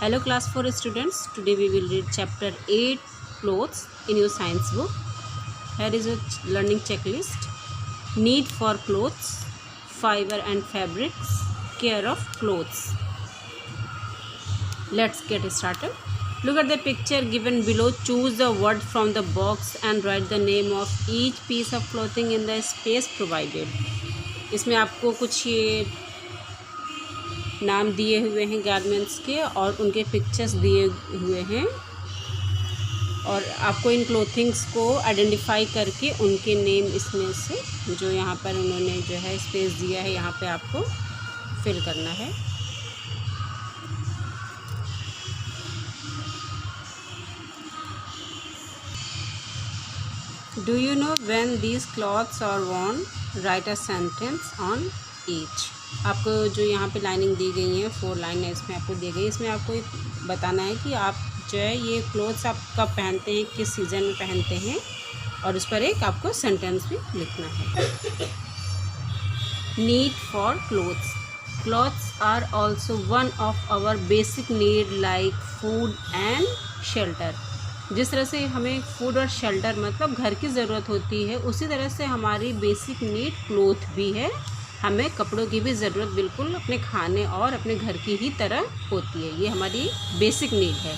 Hello class 4 students, today we will read chapter 8 clothes in your science book. Here is a learning checklist. Need for clothes, fiber and fabrics, care of clothes. Let's get started. Look at the picture given below. Choose the word from the box and write the name of each piece of clothing in the space provided. इसमें आपको कुछ ये नाम दिए हुए हैं garments के और उनके पिक्चर्स दिए हुए हैं और आपको इन क्लोथिंग्स को आइडेंटिफाई करके उनके नेम इसमें से जो यहाँ पर उन्होंने जो है स्पेस दिया है यहाँ पे आपको फिल करना है। Do you know when these clothes are worn, write a sentence on each. आपको जो यहाँ पे लाइनिंग दी गई है 4 लाइन है इसमें आपको दी गई, इसमें आपको बताना है कि आप जो है ये क्लोथ्स आप कब पहनते हैं, किस सीज़न में पहनते हैं और उस पर एक आपको सेंटेंस भी लिखना है। Need for clothes. Clothes are also one of our basic need like food and shelter. जिस तरह से हमें फूड और शेल्टर मतलब घर की ज़रूरत होती है, उसी तरह से हमारी बेसिक नीड क्लोथ भी है। हमें कपड़ों की भी ज़रूरत बिल्कुल अपने खाने और अपने घर की ही तरह होती है, ये हमारी बेसिक नीड है।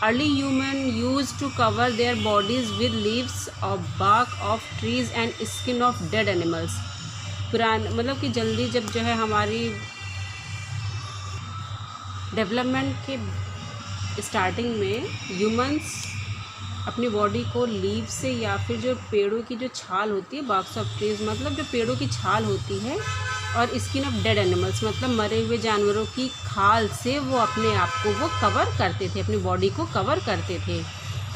Early human use to cover their bodies with leaves of bark of trees and skin of dead animals. पुराने मतलब कि जल्दी जब जो है हमारी डेवलपमेंट के स्टार्टिंग में ह्यूमंस अपनी बॉडी को लीव से या फिर जो पेड़ों की जो छाल होती है, बार्क्स ऑफ ट्रीज मतलब जो पेड़ों की छाल होती है, और स्किन ऑफ डेड एनिमल्स मतलब मरे हुए जानवरों की खाल से वो अपने आप को वो कवर करते थे, अपनी बॉडी को कवर करते थे।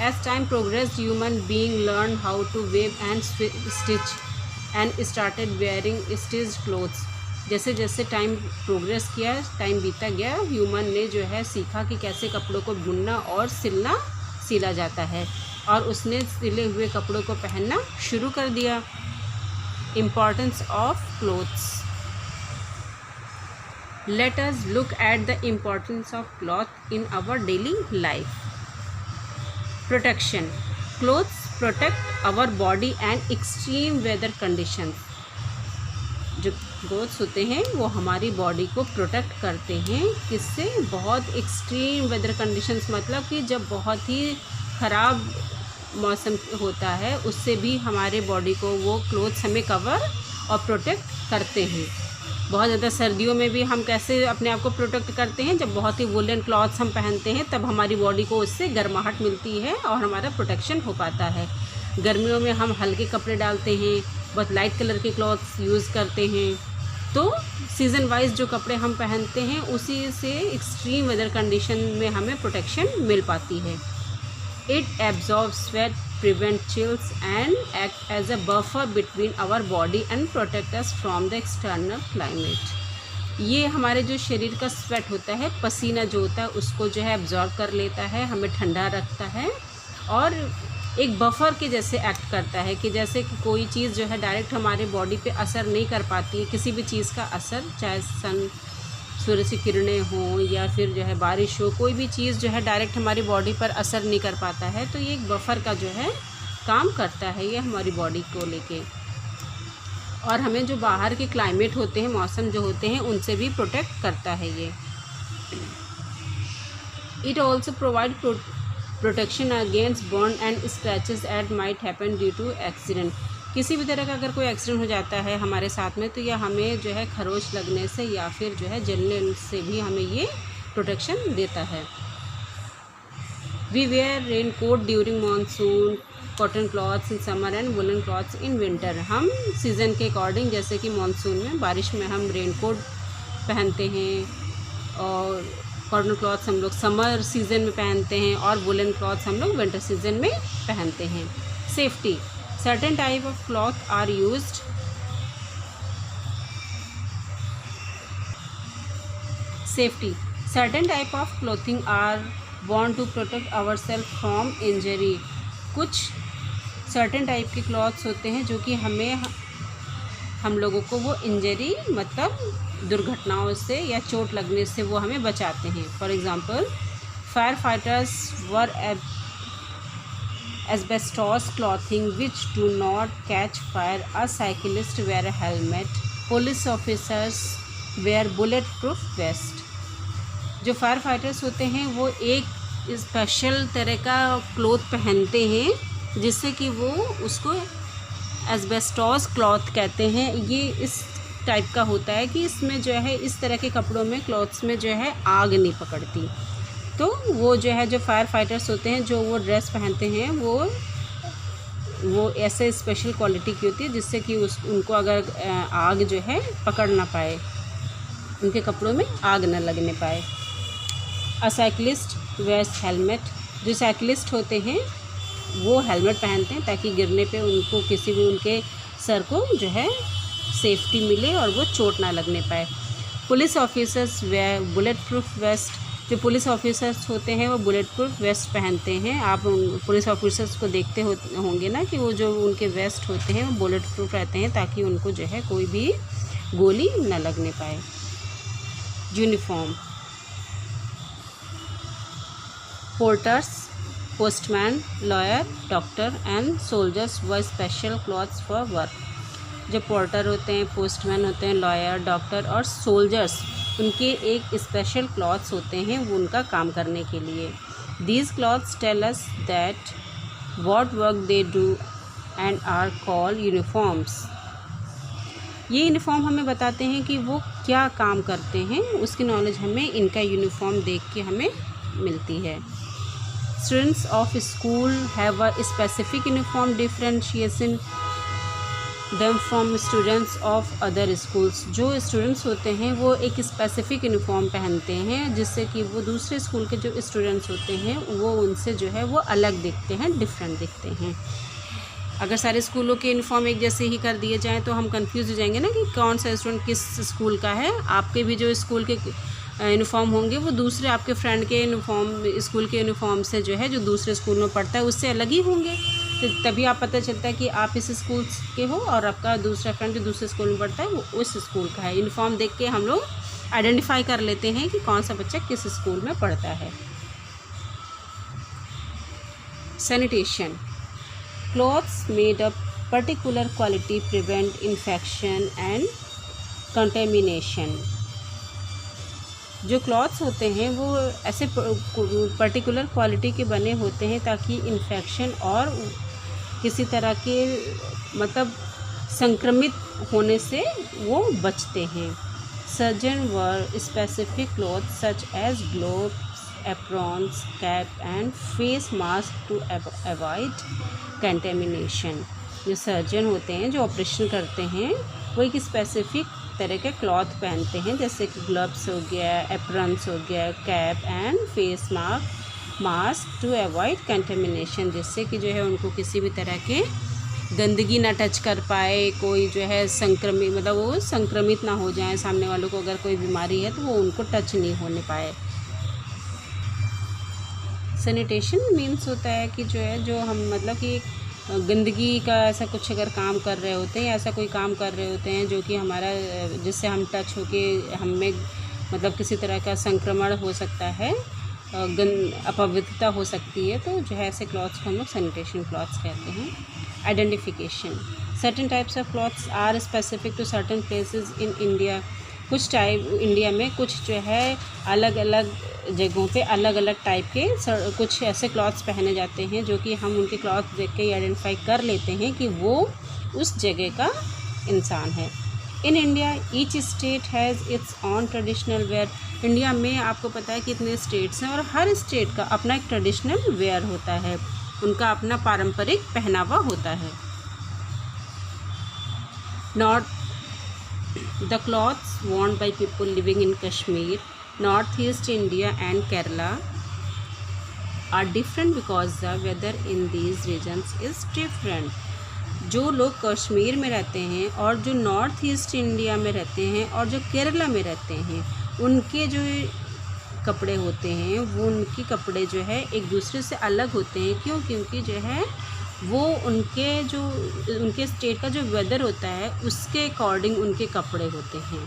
As time progress human being learn how to weave and stitch and started wearing stitched clothes. जैसे जैसे टाइम प्रोग्रेस किया, टाइम बीता गया, ह्यूमन ने जो है सीखा कि कैसे कपड़ों को बुनना और सिला जाता है और उसने सिले हुए कपड़ों को पहनना शुरू कर दिया। Importance of clothes. Let us look at the importance of cloth in our daily life. Protection. Clothes protect our body and extreme weather condition. जो क्लोथ्स होते हैं वो हमारी बॉडी को प्रोटेक्ट करते हैं, किससे? बहुत एक्सट्रीम वेदर कंडीशंस मतलब कि जब बहुत ही ख़राब मौसम होता है उससे भी हमारे बॉडी को वो क्लोथ्स हमें कवर और प्रोटेक्ट करते हैं। बहुत ज़्यादा सर्दियों में भी हम कैसे अपने आप को प्रोटेक्ट करते हैं, जब बहुत ही वुलन क्लॉथ्स हम पहनते हैं तब हमारी बॉडी को उससे गर्माहट मिलती है और हमारा प्रोटेक्शन हो पाता है। गर्मियों में हम हल्के कपड़े डालते हैं, बहुत लाइट कलर के क्लॉथ्स यूज़ करते हैं, तो सीज़न वाइज जो कपड़े हम पहनते हैं उसी से एक्सट्रीम वेदर कंडीशन में हमें प्रोटेक्शन मिल पाती है। It absorb sweat, prevent chills and act as a buffer between our body and protect us from the external climate. ये हमारे जो शरीर का स्वेट होता है, पसीना जो होता है उसको जो है एब्जॉर्ब कर लेता है, हमें ठंडा रखता है और एक बफ़र के जैसे एक्ट करता है कि जैसे कि कोई चीज़ जो है डायरेक्ट हमारे बॉडी पे असर नहीं कर पाती है, किसी भी चीज़ का असर, चाहे सूरज की किरणें हों या फिर जो है बारिश हो, कोई भी चीज़ जो है डायरेक्ट हमारी बॉडी पर असर नहीं कर पाता है, तो ये एक बफ़र का जो है काम करता है ये हमारी बॉडी को लेके। और हमें जो बाहर के क्लाइमेट होते हैं, मौसम जो होते हैं, उनसे भी प्रोटेक्ट करता है ये। It also provide protection against burn and scratches at might happen due to accident. किसी भी तरह का अगर कोई एक्सीडेंट हो जाता है हमारे साथ में तो यह हमें जो है खरोच लगने से या फिर जो है जलने से भी हमें ये प्रोटेक्शन देता है। We wear rain coat during monsoon, cotton clothes in summer and woollen clothes in winter. हम सीज़न के अकॉर्डिंग जैसे कि मानसून में, बारिश में हम रेन कोट पहनते हैं और कॉटन क्लॉथ्स हम लोग समर सीज़न में पहनते हैं और वुलन क्लॉथ्स हम लोग विंटर सीज़न में पहनते हैं। Safety. Certain type of cloth are used safety. Certain type of clothing are वॉन्ट to protect our self from injury. कुछ सर्टेन टाइप के क्लॉथ्स होते हैं जो कि हमें हम लोगों को वो इंजरी मतलब दुर्घटनाओं से या चोट लगने से वो हमें बचाते हैं। For example, fire fighters were asbestos clothing which do not catch fire, a cyclist wear a helmet, police officers wear bulletproof vest। जो फायर फाइटर्स होते हैं वो एक स्पेशल तरह का क्लॉथ पहनते हैं जिससे कि वो उसको एस्बेस्टॉस क्लॉथ कहते हैं। ये इस टाइप का होता है कि इसमें जो है इस तरह के कपड़ों में, क्लॉथ्स में जो है आग नहीं पकड़ती। तो वो जो है जो फायर फाइटर्स होते हैं जो वो ड्रेस पहनते हैं वो ऐसे स्पेशल क्वालिटी की होती है जिससे कि उनको अगर आग जो है पकड़ ना पाए, उनके कपड़ों में आग ना लगने पाए। अ साइक्लिस्ट वेयर्स हेलमेट, जो साइक्लिस्ट होते हैं वो हेलमेट पहनते हैं ताकि गिरने पे उनको किसी भी उनके सर को जो है सेफ्टी मिले और वो चोट ना लगने पाए। Police officers wear bullet proof vest, जो पुलिस ऑफिसर्स होते हैं वो बुलेट प्रूफ वेस्ट पहनते हैं। आप पुलिस ऑफिसर्स को देखते होंगे ना कि वो जो उनके वेस्ट होते हैं वो बुलेट प्रूफ रहते हैं ताकि उनको जो है कोई भी गोली न लगने पाए। Uniform, porters, postman, lawyer, doctor and soldiers were special clothes for work. जो पोर्टर होते हैं, पोस्टमैन होते हैं, लॉयर, डॉक्टर और सोल्जर्स, उनके एक स्पेशल क्लॉथ्स होते हैं वो उनका काम करने के लिए। These clothes tell us that what work they do and are called uniforms. ये यूनिफॉर्म हमें बताते हैं कि वो क्या काम करते हैं, उसकी नॉलेज हमें इनका यूनिफॉर्म देख के हमें मिलती है। Students of school have a specific uniform differentiation them from students of other schools. जो स्टूडेंट्स होते हैं वो एक स्पेसिफिक यूनिफॉर्म पहनते हैं जिससे कि वो दूसरे स्कूल के जो स्टूडेंट्स होते हैं वो उनसे जो है वो अलग दिखते हैं, डिफरेंट दिखते हैं। अगर सारे स्कूलों के यूनिफॉर्म एक जैसे ही कर दिए जाएँ तो हम कंफ्यूज हो जाएंगे ना कि कौन सा स्टूडेंट किस स्कूल का है। आपके भी जो स्कूल के यूनिफॉर्म होंगे वो दूसरे आपके फ्रेंड के यूनिफॉर्म, स्कूल के यूनिफॉर्म से जो है जो दूसरे स्कूल में पढ़ता है उससे अलग ही होंगे। तो तभी आप पता चलता है कि आप इस स्कूल के हो और आपका दूसरा फ्रेंड जो दूसरे स्कूल में पढ़ता है वो उस स्कूल का है। यूनिफॉर्म देख के हम लोग आइडेंटिफाई कर लेते हैं कि कौन सा बच्चा किस स्कूल में पढ़ता है। Sanitation, clothes made up particular quality prevent infection and contamination. जो क्लॉथ्स होते हैं वो ऐसे पर्टिकुलर क्वालिटी के बने होते हैं ताकि इन्फेक्शन और किसी तरह के मतलब संक्रमित होने से वो बचते हैं। Surgeon wear specific clothes such as gloves, aprons, cap and face mask to avoid contamination. जो सर्जन होते हैं जो ऑपरेशन करते हैं वो एक स्पेसिफिक तरह के क्लॉथ पहनते हैं जैसे कि ग्लव्स हो गया, एप्रॉन्स हो गया, cap and face mask to avoid contamination, जिससे कि जो है उनको किसी भी तरह के गंदगी ना टच कर पाए, कोई जो है संक्रमित मतलब वो संक्रमित ना हो जाए, सामने वालों को अगर कोई बीमारी है तो वो उनको टच नहीं होने पाए। सैनिटेशन मीन्स होता है कि जो है जो हम मतलब कि गंदगी का ऐसा कुछ अगर काम कर रहे होते हैं या ऐसा कोई काम कर रहे होते हैं जो कि हमारा जिससे हम टच होके हमें मतलब किसी तरह का संक्रमण हो सकता है, अपवित्रता हो सकती है, तो जो है ऐसे क्लॉथ्स को हम लोग सैनिटेशन क्लॉथ्स कहते हैं। Identification, certain types of clothes are specific to certain places in India. कुछ टाइप इंडिया में कुछ जो है अलग अलग जगहों पे अलग अलग टाइप के कुछ ऐसे क्लॉथ्स पहने जाते हैं जो कि हम उनके क्लॉथ देख के आइडेंटिफाई कर लेते हैं कि वो उस जगह का इंसान है। In India each state has its on traditional wear. India में आपको पता है कि इतने स्टेट्स हैं और हर स्टेट का अपना एक ट्रेडिशनल वेयर होता है, उनका अपना पारंपरिक पहनावा होता है। North The clothes worn by people living in Kashmir, Northeast India and Kerala are different because the weather in these regions is different. जो लोग कश्मीर में रहते हैं और जो नॉर्थ ईस्ट इंडिया में रहते हैं और जो केरला में रहते हैं उनके जो कपड़े होते हैं वो उनके कपड़े जो है एक दूसरे से अलग होते हैं। क्यों? क्योंकि जो है वो उनके स्टेट का जो वेदर होता है उसके अकॉर्डिंग उनके कपड़े होते हैं।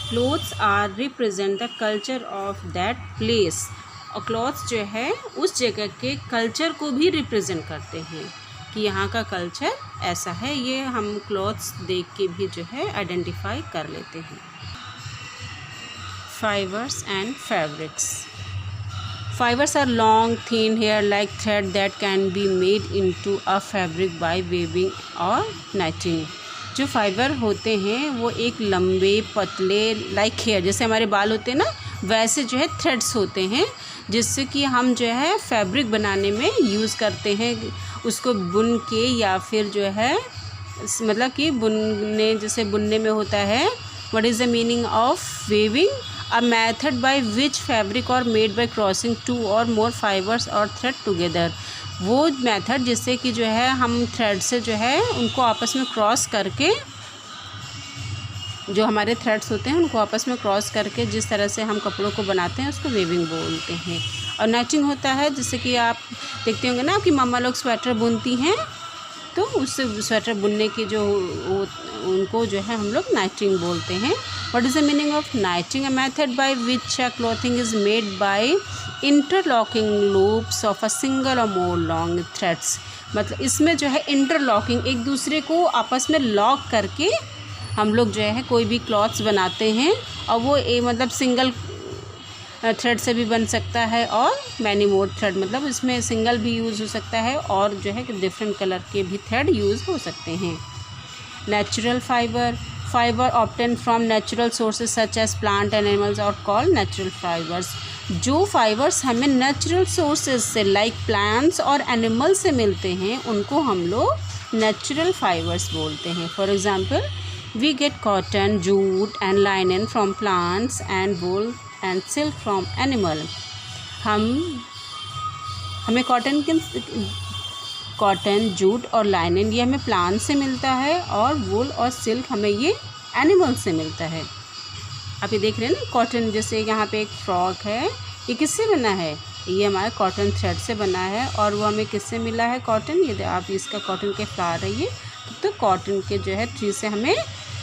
Clothes are represent the culture of that place, और क्लॉथ्स जो है उस जगह के कल्चर को भी रिप्रेजेंट करते हैं कि यहाँ का कल्चर ऐसा है। ये हम क्लॉथ्स देख के भी जो है आइडेंटिफाई कर लेते हैं। Fibres and fabrics. Fibres are long thin hair like thread that can be made into a fabric by weaving or knitting. जो फाइबर होते हैं वो एक लंबे पतले लाइक हेयर, जैसे हमारे बाल होते हैं ना, वैसे जो है थ्रेड्स होते हैं, जिससे कि हम जो है फैब्रिक बनाने में यूज़ करते हैं। उसको बुन के या फिर जो है मतलब कि बुनने, जैसे बुनने में होता है what is the meaning of weaving, a method by which fabric are made by crossing two or more fibres or thread together. वो मेथड जिससे कि जो है हम थ्रेड से जो है उनको आपस में क्रॉस करके, जो हमारे थ्रेड्स होते हैं उनको आपस में क्रॉस करके जिस तरह से हम कपड़ों को बनाते हैं उसको वेविंग बोलते हैं। और नाइटिंग होता है, जैसे कि आप देखते होंगे ना कि मम्मा लोग स्वेटर बुनती हैं, तो उससे स्वेटर बुनने की जो उनको जो है हम लोग नाइटिंग बोलते हैं। What is the meaning of नाइटिंग? A method by which a clothing is made by interlocking loops of a single और मोर लॉन्ग थ्रेड्स। मतलब इसमें जो है इंटरलॉकिंग, एक दूसरे को आपस में लॉक करके हम लोग जो है कोई भी क्लॉथ्स बनाते हैं, और वो मतलब सिंगल थ्रेड से भी बन सकता है और मैनी मोर थ्रेड, मतलब इसमें सिंगल भी यूज़ हो सकता है और जो है कि डिफरेंट कलर के भी थ्रेड यूज़ हो सकते हैं। Natural fibre obtain from natural sources such as plant and animals are called natural fibres. जो फाइबर्स हमें नेचुरल सोर्सेज से लाइक प्लांट्स और एनिमल से मिलते हैं उनको हम लोग नेचुरल फाइबर्स बोलते हैं। For example, we get cotton, jute and linen from plants and wool and silk from animal। हमें कॉटन, जूट और लाइनन ये हमें प्लांट से मिलता है, और वूल और सिल्क हमें ये एनिमल से मिलता है। आप ये देख रहे हैं ना, कॉटन, जैसे यहाँ पे एक फ्रॉक है, ये किससे बना है? ये हमारा कॉटन थ्रेड से बना है, और वो हमें किससे मिला है? कॉटन। ये आप इसका कॉटन के फ्लावर है ये, तो कॉटन के जो है ट्री से हमें,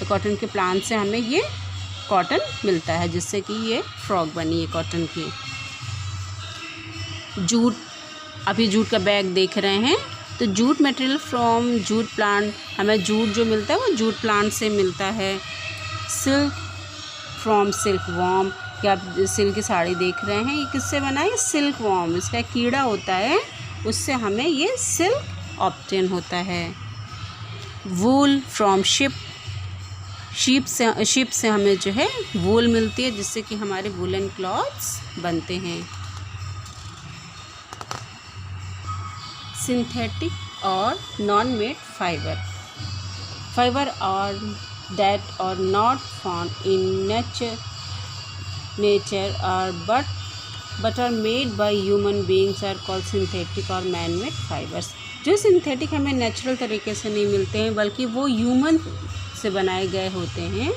कॉटन के प्लांट से हमें ये कॉटन मिलता है, जिससे कि ये फ्रॉक बनी है कॉटन की। जूट, अभी जूट का बैग देख रहे हैं, तो jute material from jute plant, हमें जूट जो मिलता है वो जूट प्लांट से मिलता है। सिल्क फ्रॉम सिल्क वॉर्म, क्या आप सिल्क की साड़ी देख रहे हैं, ये किससे बना है? सिल्क वॉर्म, इसका एक कीड़ा होता है, उससे हमें ये सिल्क ऑब्टेन होता है। वूल फ्रॉम शिप से हमें जो है वूल मिलती है, जिससे कि हमारे वूलन क्लॉथ्स बनते हैं। Synthetic or non made fibre are that are not found in nature are but are made by human beings are called synthetic or man made fibres. जो सिंथेटिक हमें नेचुरल तरीके से नहीं मिलते हैं, बल्कि वो ह्यूमन से बनाए गए होते हैं,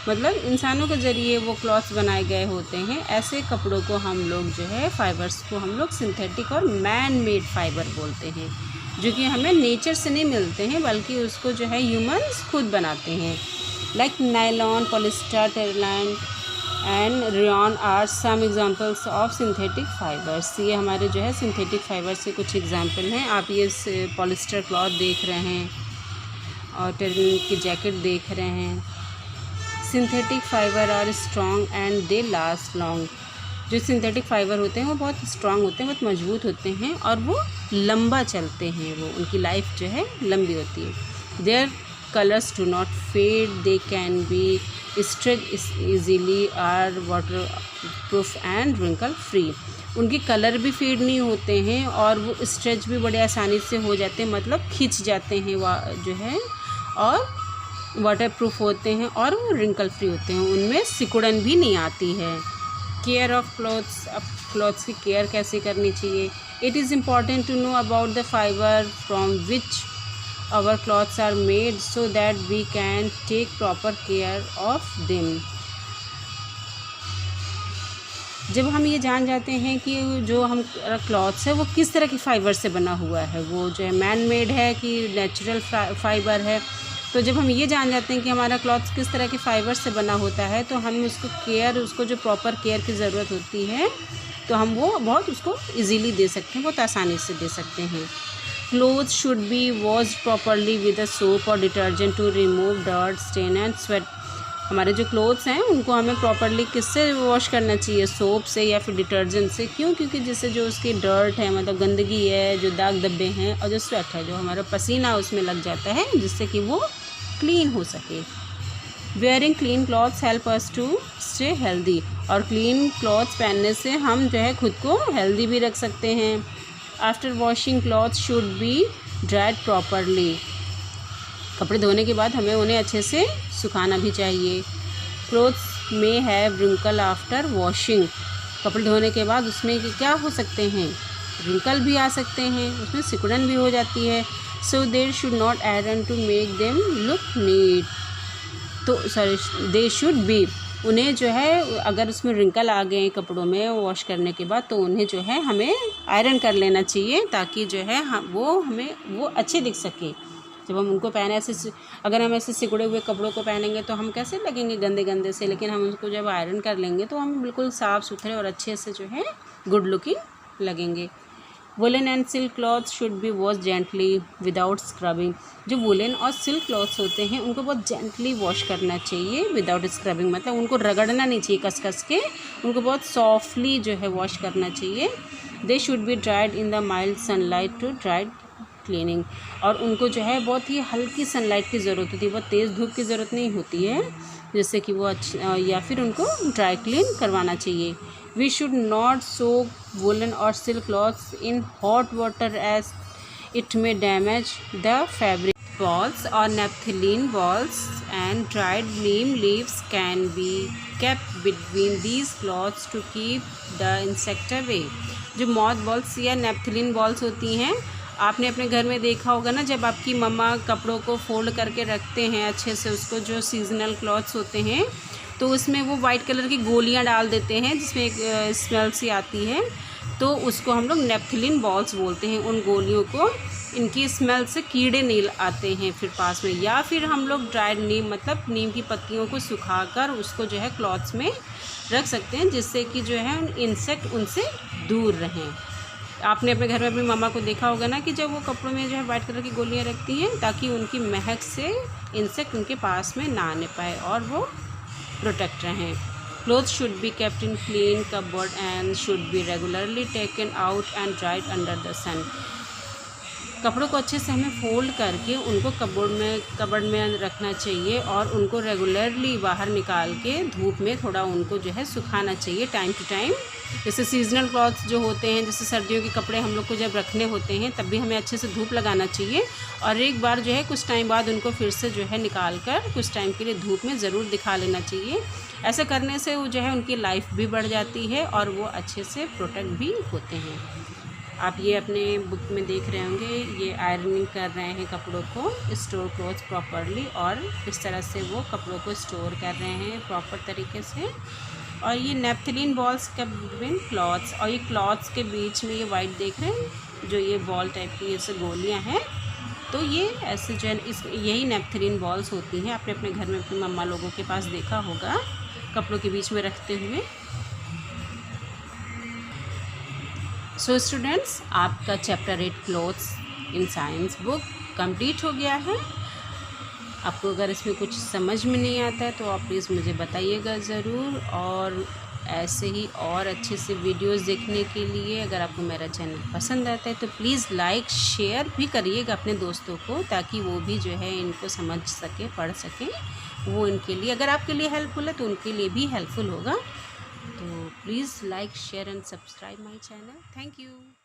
मतलब इंसानों के ज़रिए वो क्लॉथ्स बनाए गए होते हैं। ऐसे कपड़ों को हम लोग जो है फाइबर्स को हम लोग synthetic or man made fibre बोलते हैं, जो कि हमें नेचर से नहीं मिलते हैं, बल्कि उसको जो है ह्यूमंस खुद बनाते हैं। Like nylon, polyester, terylene and rayon are some examples of synthetic fibres. ये हमारे जो है सिंथेटिक फाइबर्स के कुछ एग्जांपल हैं। आप ये पॉलिस्टर क्लॉथ देख रहे हैं और टेरिलाइन की जैकेट देख रहे हैं। Synthetic fibre are strong and they last long. जो सिंथेटिक फाइबर होते हैं वो बहुत स्ट्रॉन्ग होते हैं, बहुत मजबूत होते हैं, और वो लंबा चलते हैं, वो उनकी लाइफ जो है लंबी होती है। Their colours do not fade, they can be stretch easily, are water proof and wrinkle free. उनके कलर भी फेड नहीं होते हैं और वो स्ट्रेच भी बड़े आसानी से हो जाते हैं, मतलब खिंच जाते हैं जो है, और वाटर प्रूफ होते हैं और वो रिंकल फ्री होते हैं, उनमें सिकुड़न भी नहीं आती है। केयर ऑफ क्लॉथ्स, अब क्लॉथ्स की केयर कैसे करनी चाहिए? It is important to know about the fibre from which our clothes are made so that we can take proper care of them. जब हम ये जान जाते हैं कि जो हम क्लॉथ्स है वो किस तरह की फ़ाइबर से बना हुआ है, वो जो है मैन मेड है कि नेचुरल फ़ाइबर है, तो जब हम ये जान जाते हैं कि हमारा क्लॉथ्स किस तरह के फ़ाइबर से बना होता है, तो हम उसको जो प्रॉपर केयर की ज़रूरत होती है, तो हम वो बहुत उसको ईज़िली दे सकते हैं, बहुत आसानी से दे सकते हैं। Clothes should be washed properly with a soap और detergent to remove dirt, stain and sweat. हमारे जो क्लोथ्स हैं उनको हमें प्रॉपरली किससे वॉश करना चाहिए, सोप से या फिर डिटर्जेंट से। क्यों? क्योंकि जिससे जो उसकी डर्ट है, मतलब गंदगी है, जो दाग धब्बे हैं, और जो स्वेट है, जो हमारा पसीना उसमें लग जाता है, जिससे कि वो क्लीन हो सके। Wearing clean clothes help us to stay healthy, और क्लीन क्लॉथ्स पहनने से हम जो है खुद को हेल्दी भी रख सकते हैं। After washing clothes should be dried properly, कपड़े धोने के बाद हमें उन्हें अच्छे से सुखाना भी चाहिए। क्लोथ्स में हैव रिंकल आफ्टर वॉशिंग, कपड़े धोने के बाद उसमें क्या हो सकते हैं, रिंकल भी आ सकते हैं, उसमें सिकुड़न भी हो जाती है। So there should not iron to make them look neat, तो सॉरी दे शुड बी, उन्हें जो है अगर उसमें रिंकल आ गए कपड़ों में वॉश करने के बाद, तो उन्हें जो है हमें आयरन कर लेना चाहिए, ताकि जो है हमें वो अच्छे दिख सके। जब हम उनको पहने ऐसे, अगर हम ऐसे सिकुड़े हुए कपड़ों को पहनेंगे तो हम कैसे लगेंगे, गंदे गंदे से, लेकिन हम उनको जब आयरन कर लेंगे तो हम बिल्कुल साफ़ सुथरे और अच्छे से जो है गुड लुकिंग लगेंगे। Woollen and silk clothes should be wash gently without scrubbing, जो वुलन और सिल्क क्लॉथ्स होते हैं उनको बहुत जेंटली वॉश करना चाहिए विदाउट स्क्रबिंग, मतलब उनको रगड़ना नहीं चाहिए कस कस के, उनको बहुत सॉफ्टली जो है वॉश करना चाहिए। They should be dried in the mild sunlight to dried cleaning, और उनको जो है बहुत ही हल्की सनलाइट की ज़रूरत होती है, बहुत तेज़ धूप की ज़रूरत नहीं होती है, जिससे कि वो या फिर उनको ड्राई क्लीन करवाना चाहिए। We should not soak woollen और silk clothes in hot water as it may damage the fabric. balls or naphthalene balls and dried neem leaves can be kept between these cloths to keep the insect away। जो moth balls या नेपथलीन balls होती हैं, आपने अपने घर में देखा होगा ना, जब आपकी मम्मा कपड़ों को फोल्ड करके रखते हैं अच्छे से, उसको जो सीजनल क्लॉथ्स होते हैं, तो उसमें वो वाइट कलर की गोलियां डाल देते हैं जिसमें एक स्मेल सी आती है, तो उसको हम लोग नेपथलीन बॉल्स बोलते हैं। उन गोलियों को, इनकी स्मेल से कीड़े नहीं आते हैं फिर पास में। या फिर हम लोग ड्राइड नीम, मतलब नीम की पत्तियों को सुखाकर उसको जो है क्लॉथ्स में रख सकते हैं, जिससे कि जो है इंसेक्ट उनसे दूर रहें। आपने अपने घर में अपनी मम्मा को देखा होगा ना कि जब वो कपड़ों में जो है वाइट कलर की गोलियां रखती हैं, ताकि उनकी महक से इंसेक्ट उनके पास में ना आने पाए और वो प्रोटेक्ट रहें। Clothes should be kept in clean cupboard and should be regularly taken out and dried under the sun। कपड़ों को अच्छे से हमें फोल्ड करके उनको कबर्ड में रखना चाहिए, और उनको रेगुलरली बाहर निकाल के धूप में थोड़ा उनको जो है सुखाना चाहिए टाइम टू टाइम। जैसे सीजनल क्लॉथ्स जो होते हैं, जैसे सर्दियों के कपड़े हम लोग को जब रखने होते हैं, तब भी हमें अच्छे से धूप लगाना चाहिए, और एक बार जो है कुछ टाइम बाद उनको फिर से जो है निकाल कर कुछ टाइम के लिए धूप में ज़रूर दिखा लेना चाहिए। ऐसा करने से वो जो है उनकी लाइफ भी बढ़ जाती है और वो अच्छे से प्रोटेक्ट भी होते हैं। आप ये अपने बुक में देख रहे होंगे, ये आयरनिंग कर रहे हैं कपड़ों को, स्टोर क्लॉथ्स प्रॉपरली, और इस तरह से वो कपड़ों को स्टोर कर रहे हैं प्रॉपर तरीके से। और ये नेपथलीन बॉल्स का बिटवीन क्लॉथ्स, और ये क्लॉथ्स के बीच में ये वाइट देख रहे हैं, जो ये बॉल टाइप की ऐसे गोलियां हैं, तो ये ऐसे जो है यही नेपथलीन बॉल्स होती हैं। आपने अपने घर में अपनी मम्मा लोगों के पास देखा होगा कपड़ों के बीच में रखते हुए। सो स्टूडेंट्स, आपका chapter 8 clothes in science book complete हो गया है। आपको अगर इसमें कुछ समझ में नहीं आता है तो आप प्लीज़ मुझे बताइएगा ज़रूर, और ऐसे ही और अच्छे से वीडियोस देखने के लिए अगर आपको मेरा चैनल पसंद आता है तो प्लीज़ लाइक शेयर भी करिएगा अपने दोस्तों को, ताकि वो भी जो है इनको समझ सके, पढ़ सके। वो इनके लिए, अगर आपके लिए हेल्पफुल है तो उनके लिए भी हेल्पफुल होगा। तो please like share and subscribe my channel. Thank you.